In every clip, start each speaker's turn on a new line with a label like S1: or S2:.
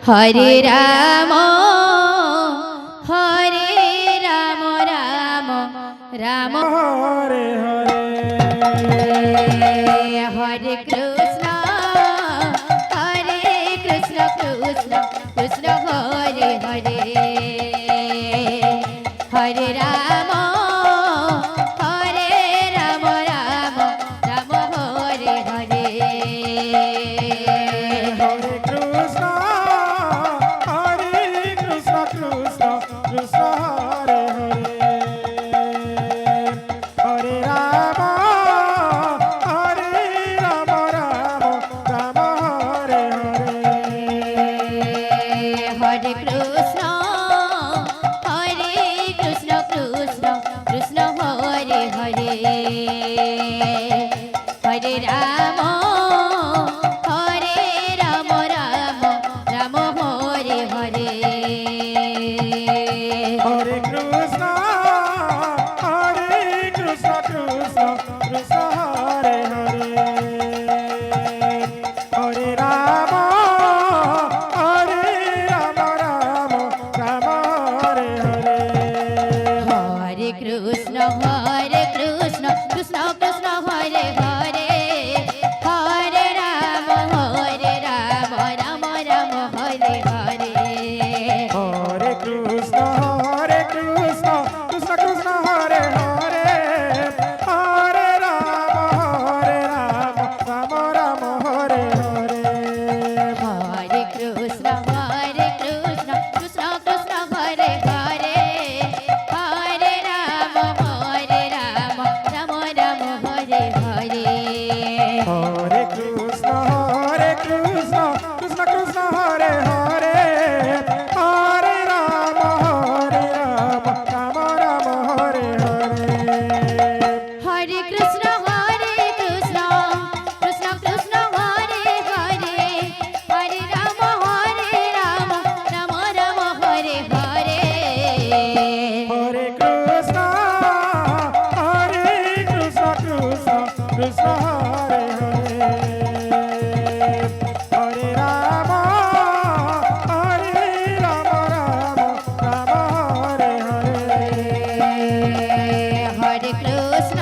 S1: Hare Ram Hare Ram Ram Ram
S2: Hare Hare
S1: Hare Krishna Krishna Krishna Hare Hare Hare Ram Ram Ram Hare Hare
S2: Hare Krishna Krishna Krishna Hare Hare Hare Ram Ram Ram Hare Hare
S1: Hare Krishna Krishna Krishna Hare Hare Hare Ram Ram Ram Hare Hare
S2: Hare Krishna Krishna Krishna Hare Hare Hare Ram Ram Hare Hare
S1: Hare Krishna Krishna Krishna Hare Hare Hare Ram Ram Ram Hare Hare
S2: Hare Krishna Krishna Krishna Hare Hare Hare Ram Ram Hare Hare
S1: Hare Krishna Krishna Krishna Hare Hare Hare Ram Ram Ram Hare Hare
S2: Hare Krishna Krishna Krishna Hare Hare Hare Ram Ram Hare Hare
S1: Hare Krishna Krishna Krishna Hare Hare Hare Ram Ram Ram Hare Hare
S2: Hare Krishna Krishna Hare Hare Hare Ram Ram Hare Hare
S1: Hare Krishna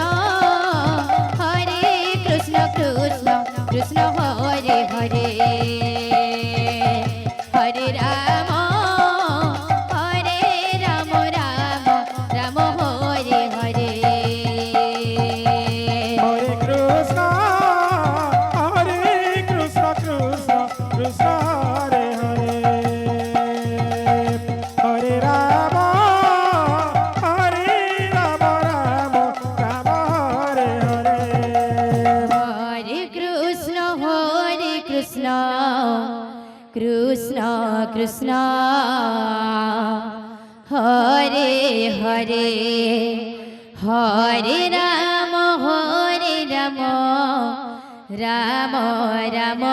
S1: Krishna Hare Hare Hare Ram Ram Ram Hare Hare
S2: Hare Krishna Krishna Hare Hare Hare Ram Ram Hare Hare
S1: Hare Krishna Krishna Krishna Hare Hare Hare Ram Ram Ram